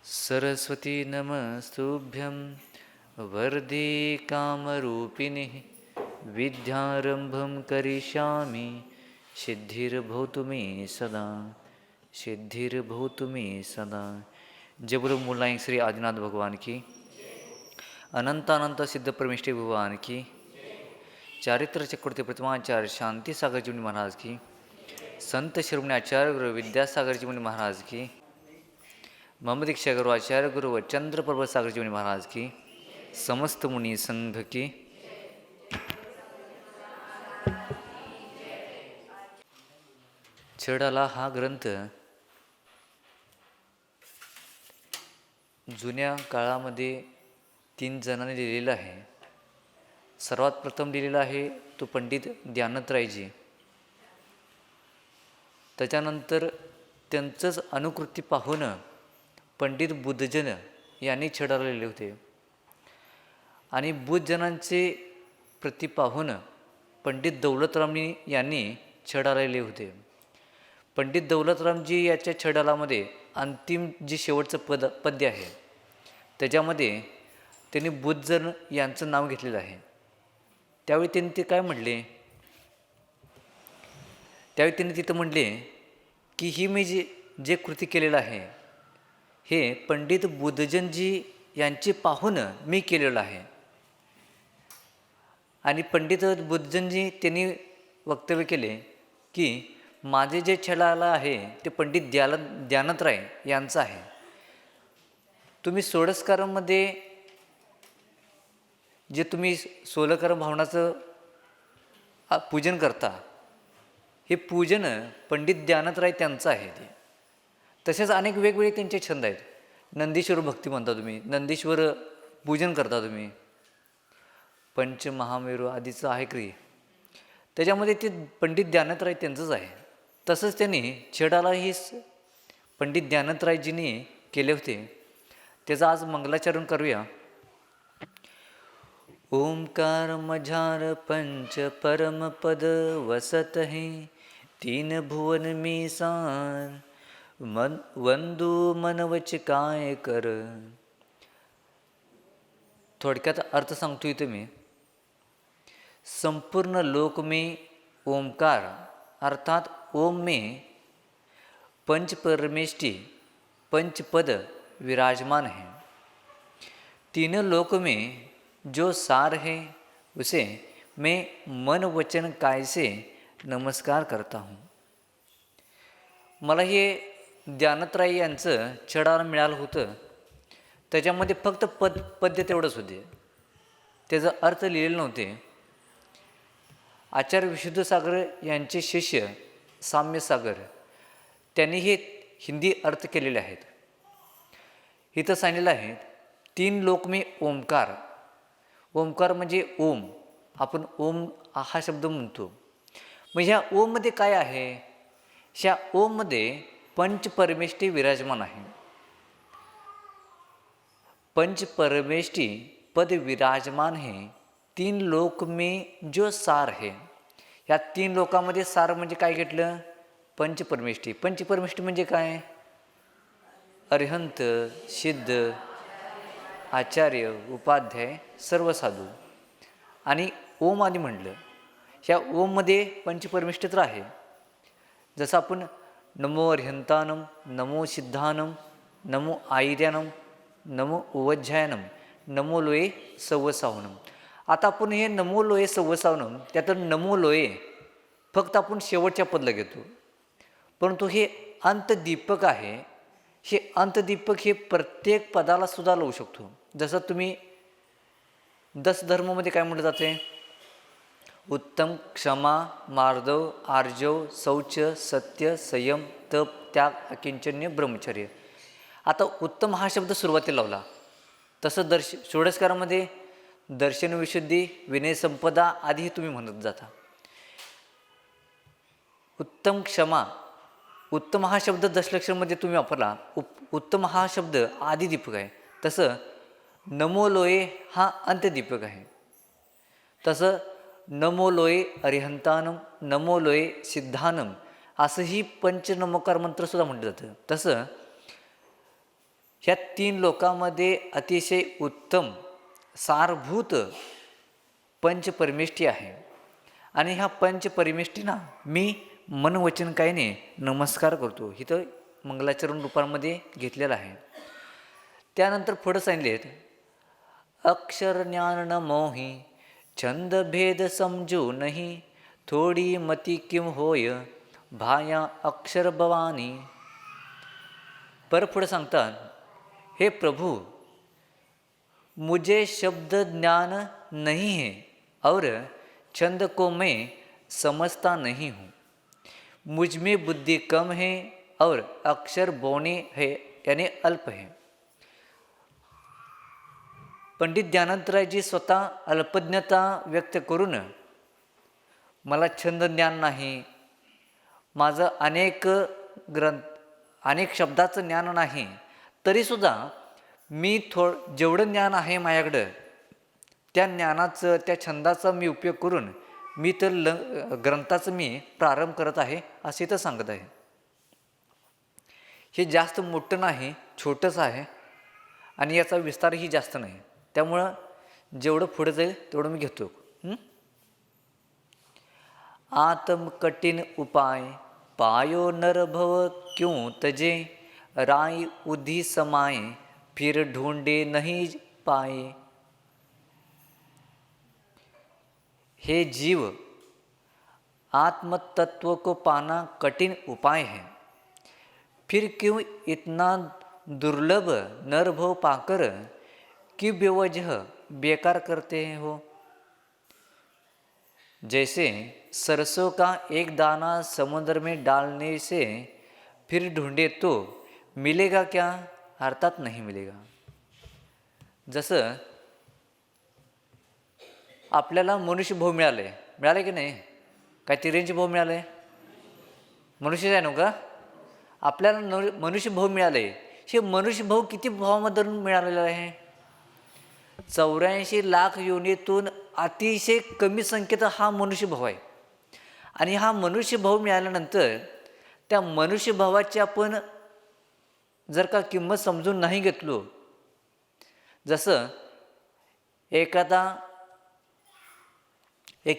सरस्वती नमस्तुभ्यं वरदे कामरूपिणी विद्यारंभं करिष्यामि सिद्धिर्भवतु मे सदा सिद्धिर्भवतु मे सदा। जय बोलो मूलांक श्री आदिनाथ भगवान की, अनंत अनंत सिद्ध परमेष्ठी भगवान की, चारित्र चक्रवर्ती प्रतिमाचार्य शांती सागर जी महाराज की, संत शिरोमणी आचार्य गुरु विद्यासागर जी महाराज की, मम दीक्षा गुरु आचार्य गुरु व चंद्र पर्वत सागर जी महाराज की, समस्त मुनि संघ की। छडाला हा ग्रंथ जुन्या काळामध्ये 3 जणांनी लिहिलेला आहे. सर्वात प्रथम लिहिलेला आहे तो पंडित ज्ञानत्रयजी. त्याच्यानंतर त्यांचंच अनुकृती पाहून पंडित बुद्धजन यांनी छडाला लिहिले होते. आणि बुद्धजनांचे प्रति पाहून पंडित दौलतरामजी यांनी छडाला लिहिले होते. पंडित दौलतरामजी याच्या छडालामध्ये अंतिम जे शेवटचं पद्य आहे त्याच्यामध्ये त्यांनी बुद्धजन यांचं नाव घेतलेलं आहे. त्यावेळी त्यांनी ते काय म्हणले, त्यावेळी त्यांनी तिथं म्हणले की ही मी जे कृती केलेलं आहे हे पंडित बुद्धजनजी यांचे पाहून मी केलेलं आहे. आणि पंडित बुद्धजनजी त्यांनी वक्तव्य केले की माझे जे छडाला आहे ते पंडित ज्ञानत्रय यांचं आहे. तुम्ही षोडशकारामध्ये जे तुम्ही सोलकर भावनाचं पूजन करता हे पूजन पंडित ज्ञानत्रय त्यांचं आहे. ते तसेच अनेक वेगवेगळे त्यांचे छंद आहेत. नंदीश्वर भक्ती म्हणता तुम्ही, नंदीश्वर पूजन करता तुम्ही, पंचमहामेरू आदीचं आहे क्रिया, त्याच्यामध्ये ते पंडित ज्ञानत्रय त्यांचंच आहे. तसंच त्यांनी छडालाही पंडित ज्ञानत्रयजींनी केले होते. त्याचं आज मंगलाचरण करूया. ओंकार मझार पंच परमपद वसत है, 3 भुवन में सार वंदू मनवच काय कर. थोडक्यात अर्थ सांगतो इथे मी. संपूर्ण लोक में ओंकार अर्थात ओम में पंचपरमेष्टि पंचपद विराजमान है. 3 लोक में जो सार है उसे मैं मन वचन काय से नमस्कार करता हूँ. मला हे ज्ञानत्रय यांचं छडाला मिळालं होतं. त्याच्यामध्ये फक्त पद्य तेवढंच होते, त्याचा अर्थ लिहिलेले नव्हते. आचार्य विशुद्धसागर यांचे शिष्य साम्यसागर त्यांनी हे हिंदी अर्थ केलेले आहेत. इथं सांगितलेलं आहे 3 लोक में ओंकार. ओंकार म्हणजे ओम. आपण ओम हा शब्द म्हणतो. मग ह्या ओममध्ये काय आहे? ह्या ओममध्ये पंचपरमेष्ठी विराजमान आहे. पंचपरमेष्ठी पद विराजमान है, 3 लोक में जो सार है. या 3 लोकांमध्ये सार म्हणजे काय घेतलं? पंचपरमेष्ठी. पंचपरमेष्ठी म्हणजे काय? अरिहंत, सिद्ध, आचार्य, उपाध्याय, सर्व साधू. आणि ओम आदी म्हटलं. ह्या ओममध्ये पंचपरमेष्ठी तर आहे. जसं आपण नमो अरिहंतानम, नमो सिद्धानम, नमो आयर्यानम, नमो उवज्जायनम, नमो लोये सव्वसावनम. आता आपण हे नमो लोये सव्वसावनम त्यातून नमो लोये फक्त आपण शेवटच्या पदला घेतो, परंतु हे अंतदीपक आहे. हे अंतदीपक हे प्रत्येक पदाला सुद्धा लावू शकतो. जसं तुम्ही 10 धर्मामध्ये काय म्हटलं जाते? उत्तम, क्षमा, मार्दव, आर्जव, शौच, सत्य, संयम, तप, त्याग, अकिंचन्य, ब्रह्मचर्य. आता उत्तम हा शब्द सुरुवातीला लावला. तसं षोडशकारामध्ये दर्शन विशुद्धी, विनय संपदा आधीही तुम्ही म्हणत जाता. उत्तम, क्षमा, उत्तम हा शब्द दशलक्षमध्ये तुम्ही वापरला. उत्तम हा शब्द आदिदीपक आहे. तसं नमो लोये हा अंत्यदीपक आहे. तसं नमो लोये अरिहंतानम, नमो लोये सिद्धानम असंही पंचनमोकार मंत्रसुद्धा म्हटलं जातं. तसं ह्या 3 लोकांमध्ये अतिशय उत्तम सारभूत पंचपरमेष्ठी आहे. आणि ह्या पंचपरमेष्ठींना मी मनवचन कायने नमस्कार करतो. इथं मंगलाचरण रूपांमध्ये घेतलेलं आहे. त्यानंतर पुढं सांगितलेत, अक्षर ज्ञान न मोही छंद भेद समजू नहीं, थोडी मती किम होय भाया अक्षर भवानी. पर पुढं सांगतात, हे प्रभु मुझे शब्द ज्ञान नहीं है और छंद को मैं समझता नहीं हूँ. मुझ में बुद्धि कम है और अक्षर बोने है यानी अल्प है. पंडित ज्ञानंतरायजी स्वतः अल्पज्ञता व्यक्त करून मला छंद ज्ञान नाही, माझं अनेक शब्दाचं ज्ञान नाही, तरीसुद्धा मी जेवढं ज्ञान आहे माझ्याकडं त्या ज्ञानाचं त्या छंदाचा मी उपयोग करून मी तर ग्रंथाचं मी प्रारंभ करत आहे असे तर सांगत आहे. हे जास्त मोठं नाही, छोटंच आहे आणि याचा विस्तारही जास्त नाही. त्यामुळं जेवढं पुढे जाईल तेवढं मी घेतो. आत्म कठिन उपाय पायो नर भव क्यों तजे, राय उधी समाये फिर ढूंढे नहीं पाए. हे जीव, आत्म तत्व को पाना कठिन उपाय है, फिर क्यों इतना दुर्लभ नर भव पाकर कि बेवजह बेकार करते हो. जैसे सरसों का एक दाना समुद्र में डालने से फिर ढूंढे तो मिलेगा क्या, अर्थात नहीं मिलेगा. जसं आपल्याला मनुष्यभाव मिळाले की नाही, काय तिऱ्यांचे भाव मिळाले, मनुष्य आहे ना का. आपल्याला मनुष्यभाव मिळाले. हे मनुष्यभाव किती भावामधून मिळालेलं आहे, 84 लाख योनीतून अतिशय कमी संख्येत हा मनुष्यभाव आहे. आणि हा मनुष्यभाव मिळाल्यानंतर त्या मनुष्यभावाची आपण जर का किंमत समजून नाही घेतलो, जसं एक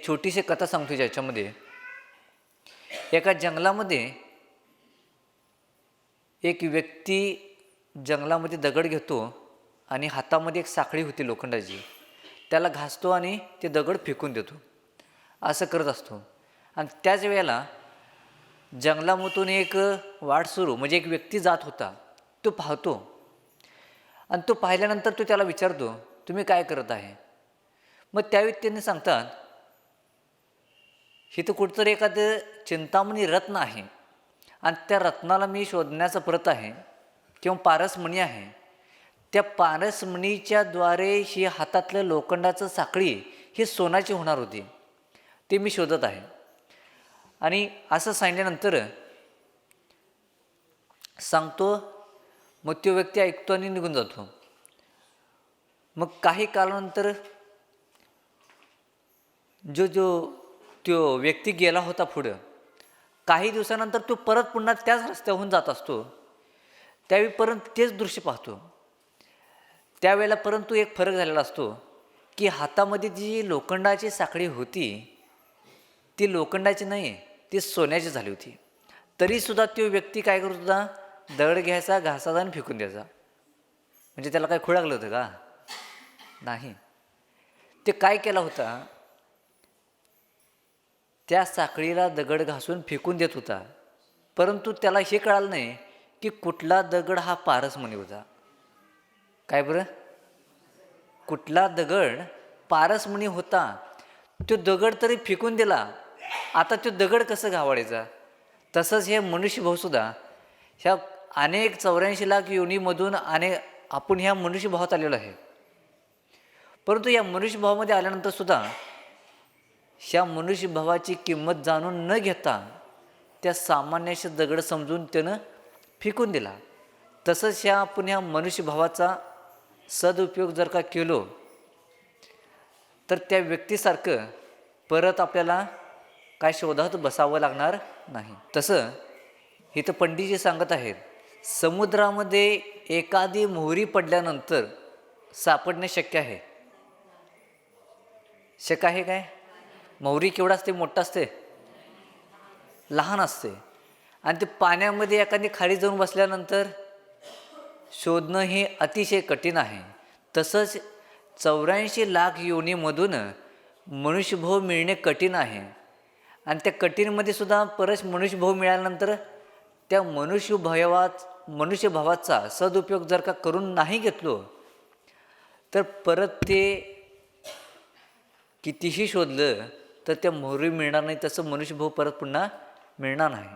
छोटीशी कथा सांगतो ज्याच्यामध्ये एका जंगलामध्ये एक व्यक्ती जंगलामध्ये दगड घेतो आणि हातामध्ये एक साखळी होती लोखंडाची, त्याला घासतो आणि ते दगड फेकून देतो. असं करत असतो. आणि त्याच वेळेला जंगलामधून एक वाटसरू म्हणजे एक व्यक्ती जात होता, तो पाहतो. आणि तो पाहिल्यानंतर तो त्याला विचारतो, तुम्ही काय करत आहे. मग त्यावेळी त्यांनी सांगतात, इथं कुठंतरी एखादं चिंतामणी रत्न आहे आणि त्या रत्नाला मी शोधण्याचा प्रयत्न आहे किंवा पारसमणी आहे. त्या पारसमणीच्या द्वारे ही हातातलं लोखंडाचं साखळी ही सोन्याची होणार होती, ते मी शोधत आहे. आणि असं सांगितल्यानंतर सांगतो, मग तो व्यक्ती ऐकतो आणि निघून जातो. मग काही काळानंतर तो व्यक्ती गेला होता पुढं, काही दिवसानंतर तो परत पुन्हा त्याच रस्त्याहून जात असतो. त्यावेळी परत तेच दृश्य पाहतो. त्यावेळेला परंतु एक फरक झालेला असतो की हातामध्ये जी लोखंडाची साखळी होती ती लोखंडाची नाही, ती सोन्याची झाली होती. तरीसुद्धा तो व्यक्ती काय करत होता, दगड घ्यायचा, घासाचा आणि फेकून द्यायचा. म्हणजे त्याला काय खूळ लागलं होतं का, नाही. ते काय केला होता, त्या साखळीला दगड घासून फेकून देत होता. परंतु त्याला हे कळालं नाही की कुठला दगड हा पारसमणी होता. काय बरं, कुठला दगड पारसमणी होता. तो दगड तरी फेकून दिला, आता तो दगड कसं घावाळायचा. तसंच हे मनुष्यभावसुद्धा ह्या 84 लाख योनीमधून आपण ह्या मनुष्यभावात आलेलो आहे. परंतु या मनुष्यभावामध्ये आल्यानंतरसुद्धा ह्या मनुष्यभावाची किंमत जाणून न घेता त्या सामान्यशा दगड समजून त्यानं फेकून दिला. तसंच आपण ह्या मनुष्यभावाचा सदुपयोग जर का केलो तर त्या व्यक्तीसारखं परत आपल्याला काय शोधात बसावं लागणार नाही. तसं इथं पंडितजी सांगत आहेत समुद्रामध्ये एखादी मोहरी पडल्यानंतर सापडणे शक्य आहे? शक्य आहे काय? मोहरी केवढा असते? मोठा असते? लहान असते. आणि ते पाण्यामध्ये एखादी खाली जाऊन बसल्यानंतर शोधणं हे अतिशय कठीण आहे. तसंच 84 लाख योनीमधून मनुष्यभाव मिळणे कठीण आहे. आणि त्या कठीणमध्ये सुद्धा परत मनुष्यभाव मिळाल्यानंतर त्या मनुष्यभावाचा सदुपयोग जर का करून नाही घेतलो तर परत ते कितीही शोधलं तर त्या मोहरी मिळणार नाही. तसं मनुष्यभाव परत पुन्हा मिळणार नाही.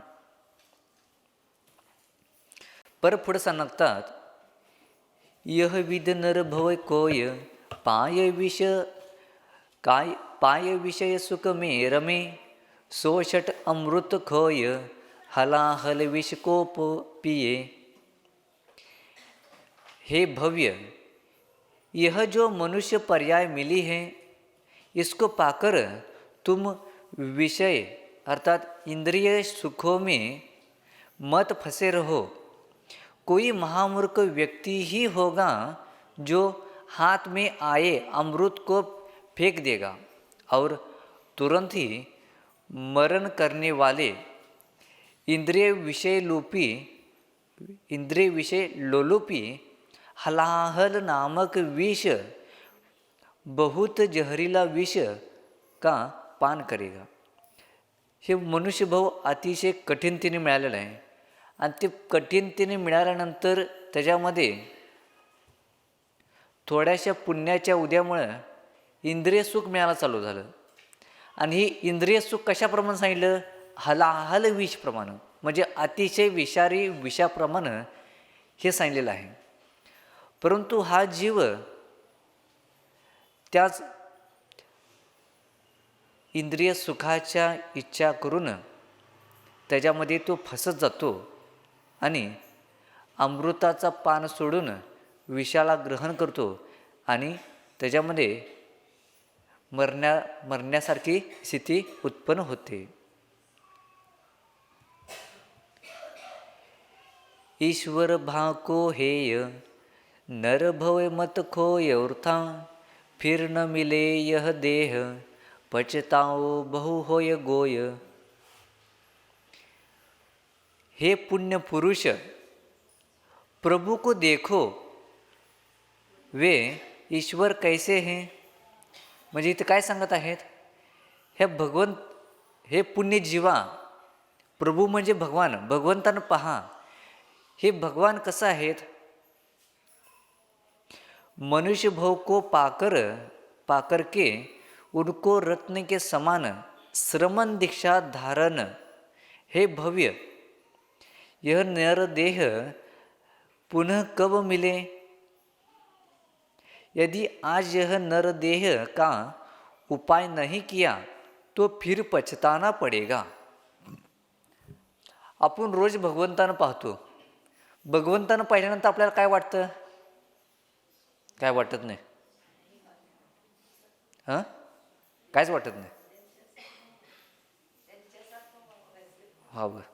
परत पुढे सांगतात, यह विद नर भव कोय पाय विषय सुख मे रमे सोषट अमृत खोय हलाहल विष कोप पिये. हे भव्य, यह जो मनुष्य पर्याय मिली है इसको पाकर तुम विषय अर्थात इंद्रिय सुखों में मत फंसे रहो. कोई महामूर्ख व्यक्ति ही होगा जो हाथ में आए अमृत को फेंक देगा और तुरंत ही मरण करने वाले इंद्रिय विषय लोलुपी हलाहल नामक विष बहुत जहरीला विष का पान करेगा. हे मनुष्यभाव अतिशय कठीणतेने मिळालेलं आहे. आणि ते कठीणतेने मिळाल्यानंतर त्याच्यामध्ये थोड्याशा पुण्याच्या उद्यामुळं इंद्रिय सुख मिळायला चालू झालं. आणि ही इंद्रिय सुख कशाप्रमाणे सांगितलं? हलाहल विषप्रमाणे, म्हणजे अतिशय विषारी विषाप्रमाणे हे सांगितलेलं आहे. परंतु हा जीव त्याच इंद्रिय सुखाच्या इच्छा करून त्याच्यामध्ये तो फसत जातो आणि अमृताचा पान सोडून विषाला ग्रहण करतो आणि त्याच्यामध्ये मरण्यासारखी स्थिती उत्पन्न होते. ईश्वर भाको हेय नर भव मत खोय वृथा फिर न मिले यह देह पछताओ बहु होय गोय. हे पुण्य पुरुष, प्रभु को देखो वे ईश्वर कैसे हैं. म्हणजे इथे काय सांगत आहेत? हे पुण्य जीवा, प्रभू म्हणजे भगवान, भगवंतानं पहा हे भगवान कसं आहेत. मनुष्य भव को पाकर के उनको रत्न के समान श्रमण दीक्षा धारण. हे भव्य, यह नर देह पुनः कब मिले. यदि आज यह नर देह का उपाय नहीं किया तो फिर पछताना पडेगा. आपण रोज भगवंतानं पाहतो. भगवंतानं पाहिल्यानंतर आपल्याला काय वाटतं? काय वाटत नाही? कायच वाटत नाही. हा बरं.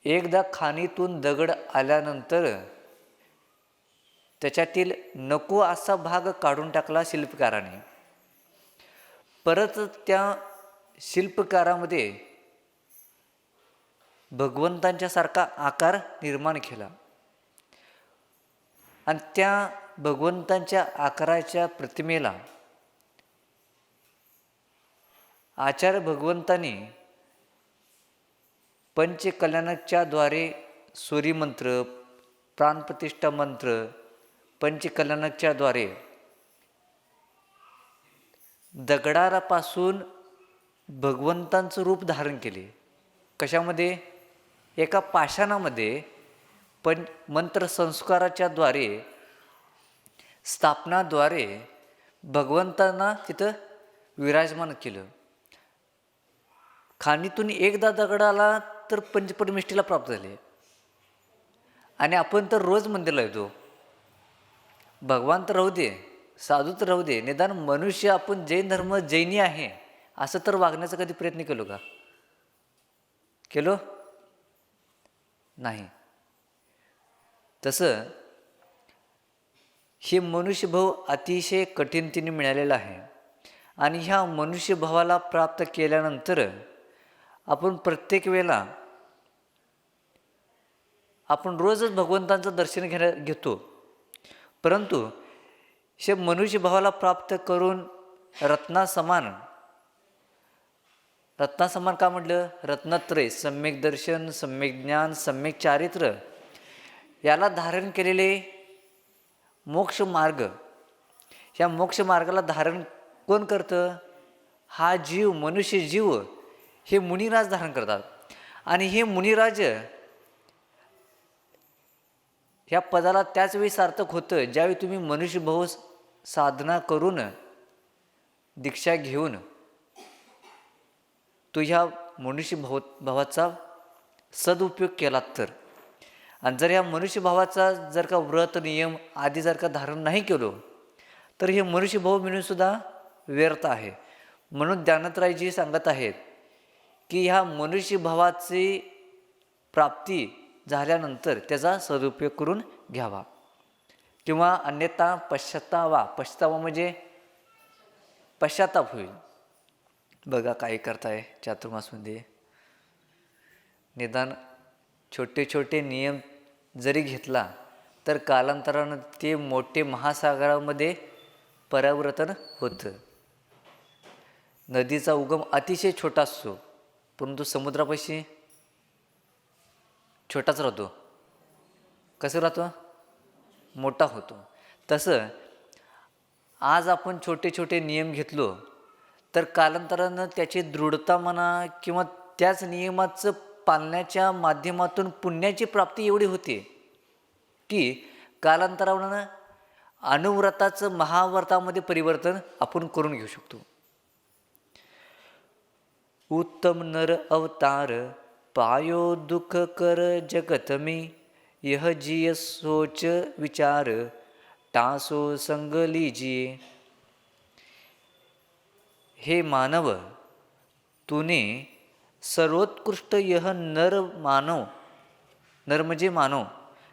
एकदा खाणीतून दगड आल्यानंतर त्याच्यातील नको असा भाग काढून टाकला शिल्पकाराने. परत त्या शिल्पकारामध्ये भगवंतांच्या सारखा आकार निर्माण केला आणि त्या भगवंतांच्या आकाराच्या प्रतिमेला आचार्य भगवंतांनी पंचकल्याणकच्या द्वारे सूर्यमंत्र, प्राणप्रतिष्ठा मंत्र, पंचकल्याणकच्या द्वारे दगडापासून भगवंतांचं रूप धारण केले. कशामध्ये? एका पाषाणामध्ये मंत्रसंस्काराच्या द्वारे, स्थापनाद्वारे भगवंतांना तिथं विराजमान केलं. खाणीतून एकदा दगड आला तर पंचपरमेष्ठीला प्राप्त झाले. आणि आपण तर रोज मंदिरला येतो. भगवान तर राहू दे, साधू तर राहू दे, निदान मनुष्य आपण जैन धर्म जैनी आहे असं तर वागण्याचा कधी प्रयत्न केलो का? केलो? नाही. तसं हे मनुष्यभाव अतिशय कठीणतेने मिळालेला आहे आणि ह्या मनुष्यभावाला प्राप्त केल्यानंतर आपण प्रत्येक वेळेला आपण रोजच भगवंतांचं दर्शन घेतो, परंतु हे मनुष्यभावाला प्राप्त करून रत्नासमान का म्हटलं? रत्नत्रय, सम्यक दर्शन, सम्यक ज्ञान, सम्यक चारित्र्य याला धारण केलेले मोक्ष मार्ग. ह्या मोक्ष मार्गाला धारण कोण करतं? हा जीव, मनुष्य जीव हे मुनिराज धारण करतात. आणि हे मुनिराज ह्या पदाला त्याच वेळी सार्थक होतं ज्यावेळी तुम्ही मनुष्यभाव साधना करून दीक्षा घेऊन तो ह्या मनुष्यभावाचा सदुपयोग केला तर. आणि जर ह्या मनुष्यभावाचा जर का व्रत नियम आदी जर का धारण नाही केलो तर हे मनुष्यभाव मिळूनसुद्धा व्यर्थ आहे. म्हणून ज्ञानत्रयजी सांगत आहेत की ह्या मनुष्यभावाची प्राप्ती झाल्यानंतर त्याचा सदुपयोग करून घ्यावा, किंवा अन्यथा पश्चातावा म्हणजे पश्चाताप होईल. बघा काय करताय चातुर्मासमध्ये. निदान छोटे छोटे नियम जरी घेतला तर कालांतरानं ते मोठे महासागरामध्ये परावर्तन होतं. नदीचा उगम अतिशय छोटा असतो, परंतु समुद्रापाशी छोटाच राहतो. कसं राहतो? मोठा होतो. तसं आज आपण छोटे छोटे नियम घेतलो तर कालांतरानं त्याची दृढता म्हणा किंवा त्याच नियमाचं पालण्याच्या माध्यमातून पुण्याची प्राप्ती एवढी होते की कालांतरानं अनुव्रताचं महाव्रतामध्ये परिवर्तन आपण करून घेऊ शकतो. उत्तम नर अवतार पायो दुःख कर जगत में, यह जिय सोच विचार टासो संग लीजिए. हे मानव, तूने सर्वोत्कृष्ट यह नर म्हणजे मानव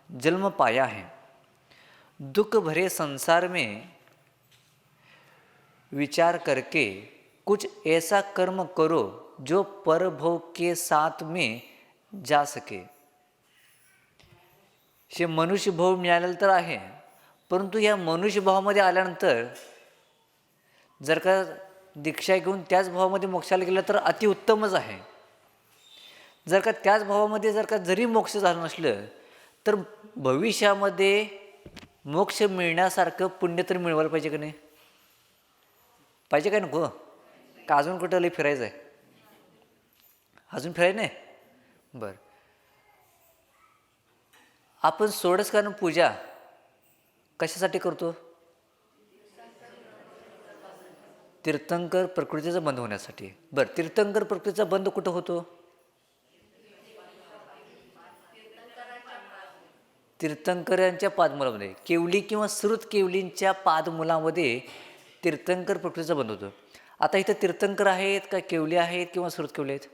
जन्म पाया है. दुख भरे संसार में विचार करके कुछ ऐसा कर्म करो जो परभव के साथ में जा सके. हे मनुष्यभाव मिळालेलं तर आहे, परंतु या मनुष्यभावामध्ये आल्यानंतर जर का दीक्षा घेऊन त्याच भावामध्ये मोक्षाला गेलं तर अतिउत्तमच आहे. जर का त्याच भावामध्ये जर का जरी मोक्ष झालं नसलं तर भविष्यामध्ये मोक्ष मिळण्यासारखं पुण्य तर मिळवायला पाहिजे का नाही? पाहिजे काय नको? का अजून कुठं लई फिरायचं आहे? अजून फिरायचं नाही? बरं. आपण षोडशकारण पूजा कशासाठी करतो? तीर्थंकर प्रकृतीचा बंध होण्यासाठी. बरं, तीर्थंकर प्रकृतीचा बंध कुठं होतो? तीर्थंकरांच्या पादमुलामध्ये, केवली किंवा श्रुत केवलींच्या पादमुलामध्ये तीर्थंकर प्रकृतीचा बंध होतो. आता इथं तीर्थंकर आहेत का केवली आहेत किंवा श्रुत केवली आहेत?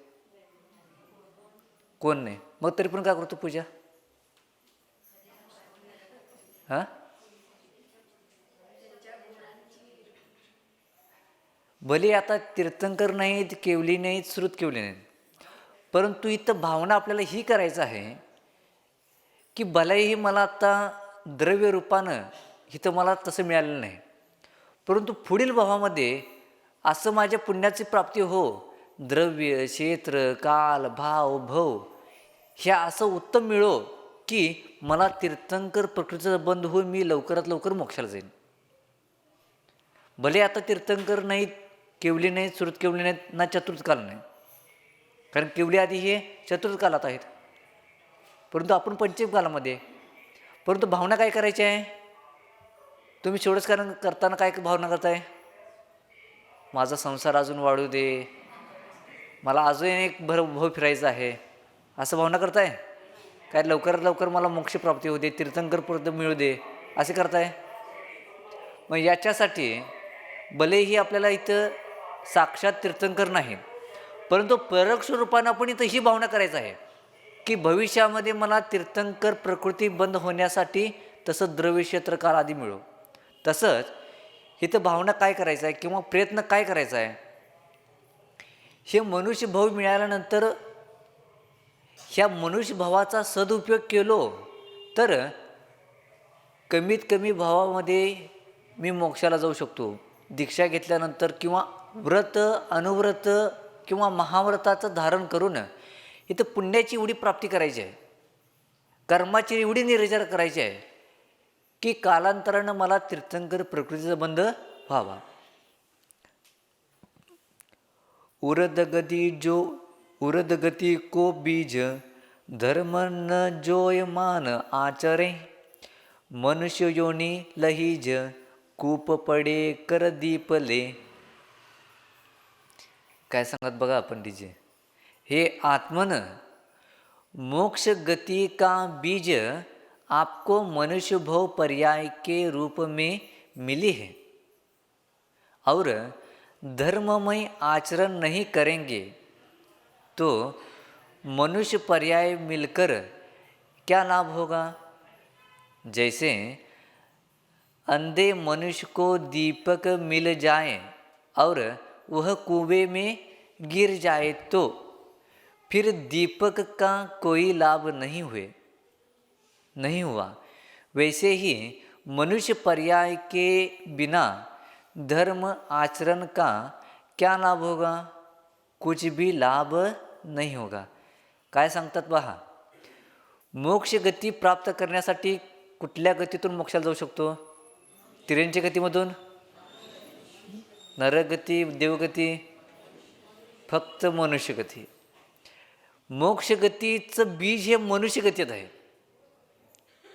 कोण नाही. मग तरी पण काय करतो पूजा? हां, भले आता तीर्थंकर नाहीत, केवली नाहीत, श्रुत केवली नाहीत, परंतु इथं भावना आपल्याला ही करायचं आहे की भलेही मला आता द्रव्य रूपानं इथं मला तसं मिळालेलं नाही, परंतु पुढील भावामध्ये असं माझ्या पुण्याची प्राप्ती हो. द्रव्य, क्षेत्र, काल, भाव, भव ह्या असं उत्तम मिळो की मला तीर्थंकर प्रकृतीचा बंध होऊन मी लवकरात लवकर मोक्षाला जाईन. भले आता तीर्थंकर नाहीत, केवली नाहीत, श्रुत केवली नाहीत, ना चतुर्थकाल नाही, कारण केवली आधी हे चतुर्थकालात आहेत, परंतु आपण पंचम कालामध्ये. परंतु भावना काय करायची आहे? तुम्ही षोडशकारण करताना काय भावना करताय? माझा संसार अजून वाढू दे, मला अजून एक भव फिरायचं आहे, असं भावना करताय काय? लवकरात लवकर मला मोक्ष प्राप्ती होऊ दे, तीर्थंकर पूर्ण मिळू दे, असे करताय. मग याच्यासाठी भलेही आपल्याला इथं साक्षात तीर्थंकर नाही, परंतु परोक्ष रूपानं आपण इथं ही भावना करायचं आहे की भविष्यामध्ये मला तीर्थंकर प्रकृती बंद होण्यासाठी तसं द्रव्य क्षेत्र काल आधी मिळो. तसंच इथं भावना काय करायचं आहे किंवा प्रयत्न काय करायचा आहे, हे मनुष्यभाव मिळाल्यानंतर ह्या मनुष्यभावाचा सदुपयोग केलो तर कमीत कमी भावामध्ये मी मोक्षाला जाऊ शकतो. दीक्षा घेतल्यानंतर किंवा व्रत अनुव्रत किंवा महाव्रताचं धारण करून इथं पुण्याची एवढी प्राप्ती करायची आहे, कर्माची एवढी निर्जर करायची आहे की कालांतरानं मला तीर्थंकर प्रकृतीचा बंध व्हावा. उरदगती को बीज धर्म न जोयमान आचरे, मनुष्य योनी लहीज कूप पडे कर दीपले. काय सांगत बघा पंडितजी, हे आत्मन मोक्ष गति का बीज आपको मनुष्य भव पर्याय के रूप में मिली है और धर्ममय आचरण नहीं करेंगे तो मनुष्य पर्याय मिलकर क्या लाभ होगा. जैसे अंधे मनुष्य को दीपक मिल जाए और वह कुएं में गिर जाए तो फिर दीपक का कोई लाभ नहीं हुआ. वैसे ही मनुष्य पर्याय के बिना धर्म आचरण का क्या लाभ होगा, कुछ भी लाभ नहीं होगा. काय सांगतात पहा, मोक्ष गती प्राप्त करण्यासाठी कुठल्या गतीतून मोक्षाला जाऊ शकतो. तिऱ्यांच्या गतीमधून, नरगती, देवगती, फक्त मनुष्यगती. मोक्षगतीचं बीज हे मनुष्यगतीत आहे.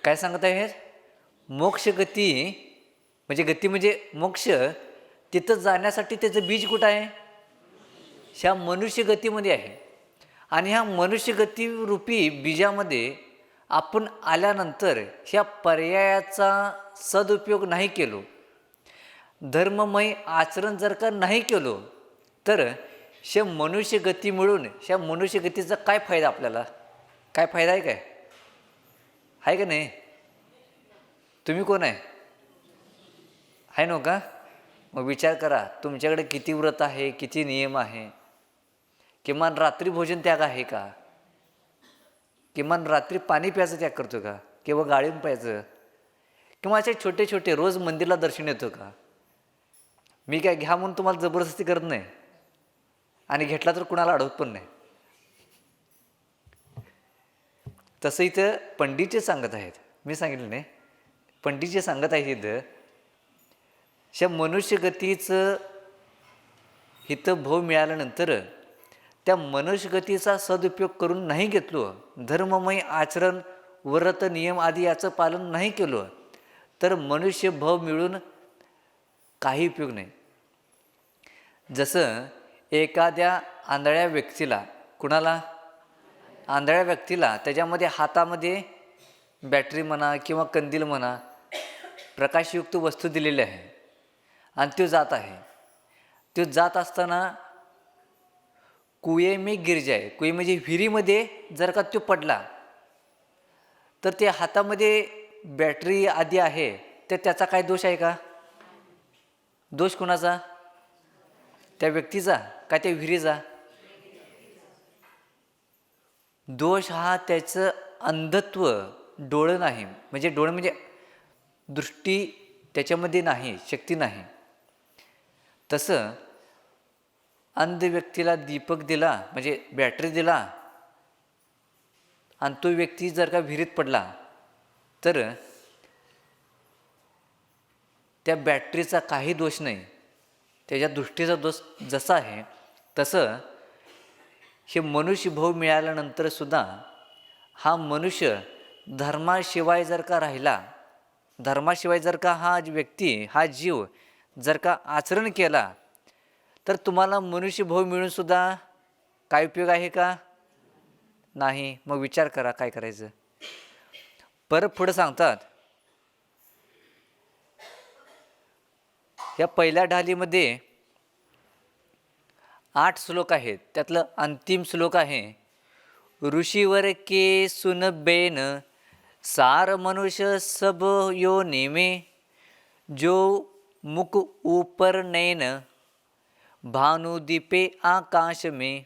काय सांगत आहेत, मोक्षगती म्हणजे गती म्हणजे मोक्ष, तिथं जाण्यासाठी त्याचं बीज कुठं आहे, ह्या मनुष्यगतीमध्ये आहे. आणि ह्या मनुष्यगती रूपी बीजामध्ये आपण आल्यानंतर ह्या पर्यायाचा सदुपयोग नाही केलो, धर्ममय आचरण जर का नाही केलो तर ह्या मनुष्यगती मिळून ह्या मनुष्यगतीचा काय फायदा, आपल्याला काय फायदा आहे, काय आहे का नाही. तुम्ही कोण आहे नो का. मग विचार करा, तुमच्याकडे किती व्रत आहे, किती नियम आहे, किमान रात्री भोजन त्याग आहे का, किमान रात्री पाणी प्यायचं त्याग करतो का, किंवा गाळीम प्यायचं, किंवा असे छोटे छोटे रोज मंदिरला दर्शन येतो का. मी काय घ्या म्हणून तुम्हाला जबरदस्ती करत नाही, आणि घेतला तर कुणाला अडवत पण नाही. तसं इथं पंडितचे सांगत आहेत, मी सांगितलं नाही, पंडितचे सांगत आहेत इथं ह्या मनुष्यगतीचं हिथं भव मिळाल्यानंतर त्या मनुष्यगतीचा सदुपयोग करून नाही घेतलो, धर्ममय आचरण व्रत नियम आदी याचं पालन नाही केलं तर मनुष्य भव मिळून काही उपयोग नाही. जसं एखाद्या आंधळ्या व्यक्तीला, कुणाला, आंधळ्या व्यक्तीला त्याच्यामध्ये हातामध्ये बॅटरी म्हणा किंवा कंदील म्हणा, प्रकाशयुक्त वस्तू दिलेली आहे आणि तो जात आहे. तो जात असताना कुएं में गिर जाए, कुएं म्हणजे विहिरीमध्ये जर का तो पडला तर ते हातामध्ये बॅटरी आधी आहे तर त्याचा काय दोष आहे का. दोष कोणाचा, त्या व्यक्तीचा का त्या विहिरीचा. दोष हा त्याचं अंधत्व, डोळं नाही, म्हणजे डोळं म्हणजे दृष्टी त्याच्यामध्ये नाही, शक्ती नाही. तसं अंध व्यक्तीला दीपक दिला म्हणजे बॅटरी दिला आणि तो व्यक्ती जर का विहिरीत पडला तर त्या बॅटरीचा काही दोष नाही, त्याच्या दृष्टीचा दोष जसा आहे तसं हे मनुष्यभाव मिळाल्यानंतरसुद्धा हा मनुष्य धर्माशिवाय जर का राहिला, धर्माशिवाय जर का हा व्यक्ती, हा जीव जर का आचरण केला तर तुम्हाला मनुष्यभाव मिळूनसुद्धा काय उपयोग आहे का, नाही. मग विचार करा काय करायचं. परत पुढं सांगतात, या पहिल्या ढालीमध्ये 8 श्लोक आहेत, त्यातलं अंतिम श्लोक आहे ऋषिवर के सुन बेन, सार मनुष्य सब योनि में, जो मुख ऊपर नैन, भानु दीपे आकाश में।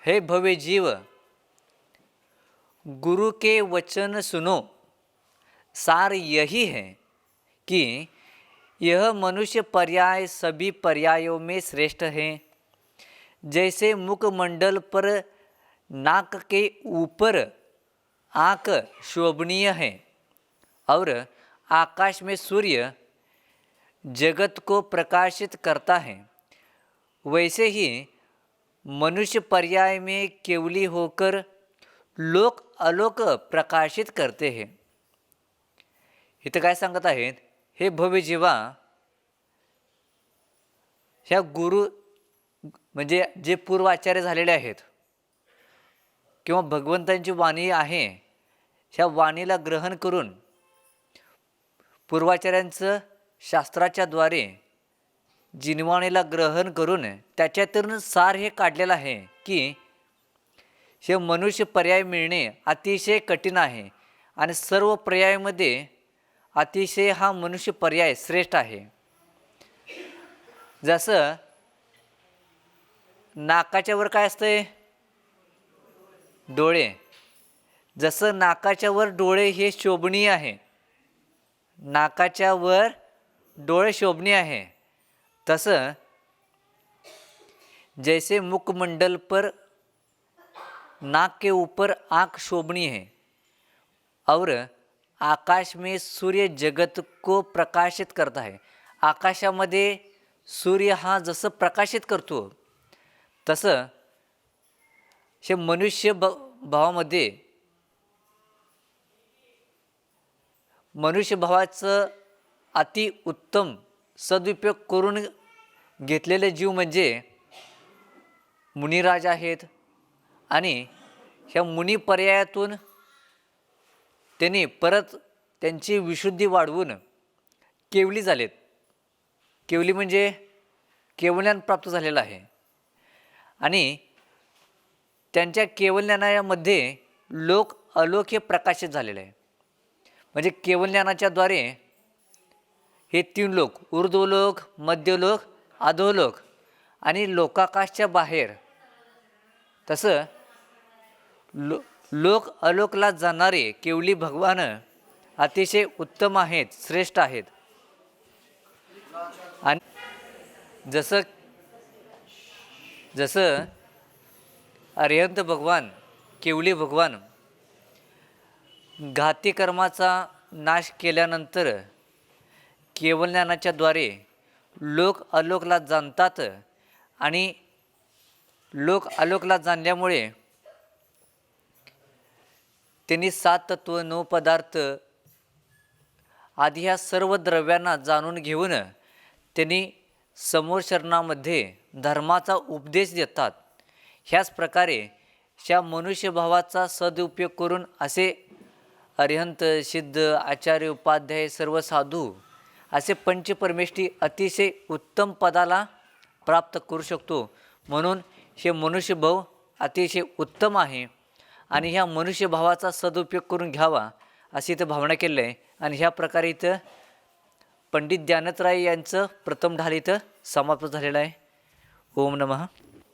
हे भव्य जीव, गुरु के वचन सुनो। सार यही है कि यह मनुष्य पर्याय सभी पर्यायों में श्रेष्ठ है। जैसे मुखमंडल पर नाक के ऊपर आँख शोभनीय है और आकाश में सूर्य जगत को प्रकाशित करता है, वैसे ही मनुष्य पर्याय में केवली होकर लोक अलोक प्रकाशित करते हैं। इथं काय सांगत आहेत, हे भव्य जीवा, ह्या गुरु म्हणजे जे पूर्वाचार्य झालेले आहेत किंवा भगवंतांची वाणी आहे, ह्या वाणीला ग्रहण करून पूर्वाचार्यांचं शास्त्राच्या द्वारे जिनवाणीला ग्रहण करून त्याच्यातून सार हे काढलेलं आहे की हे मनुष्य पर्याय मिळणे अतिशय कठीण आहे आणि सर्व पर्यायामध्ये अतिशय हा मनुष्य पर्याय श्रेष्ठ आहे। जसं नाकाच्या वर काय असते, डोळे, जसं नाकाच्या वर डोळे हे शोभनीय आहे, नाकाच्या वर डोळे शोभनीय आहे, तसं जैसे मुखमंडल पर नाक के ऊपर आँख शोभनीय है और आकाश में सूर्य जगत को प्रकाशित करता है। आकाशामध्ये सूर्य हा जसं प्रकाशित करतो तसं हे मनुष्य भावामध्ये मनुष्यभावाचं अति उत्तम सदुपयोग करून घेतलेले जीव म्हणजे मुनिराज आहेत आणि ह्या मुनी पर्यायातून त्यांनी परत त्यांची विशुद्धी वाढवून केवली झालेत। केवली म्हणजे केवलज्ञान प्राप्त झालेलं आहे आणि त्यांच्या केवलज्ञानामध्ये लोक अलोक हे प्रकाशित झालेले आहे। म्हणजे केवलज्ञानाच्या द्वारे हे तीन लोक, ऊर्ध्वलोक, मध्यलोक, अधोलोक आणि लोकाकाशच्या बाहेर, तसं लोक अलोकला जाणारे केवली भगवान अतिशय उत्तम आहेत, श्रेष्ठ आहेत। आणि जसं अरिहंत भगवान, केवली भगवान घाती कर्माचा नाश केल्यानंतर केवलज्ञानाच्या द्वारे लोक अलोकला जाणतात आणि लोक अलोकला जाणल्यामुळे त्यांनी 7 तत्व, 9 पदार्थ आदी ह्या सर्व द्रव्यांना जाणून घेऊन त्यांनी समोर शरणामध्ये धर्माचा उपदेश देतात। ह्याच प्रकारे ह्या मनुष्यभावाचा सदुपयोग करून असे अरिहंत, सिद्ध, आचार्य, उपाध्याय, सर्व साधू असे पंचपरमेष्ठी अतिशय उत्तम पदाला प्राप्त करू शकतो। म्हणून हे मनुष्यभाव अतिशय उत्तम आहे आणि ह्या मनुष्यभावाचा सदुपयोग करून घ्यावा अशी इथं भावना केली आहे। आणि ह्या प्रकारे इथं पंडित ज्ञानराय यांचं प्रथम ढाल इथं समाप्त झालेलं आहे। ओम नमः।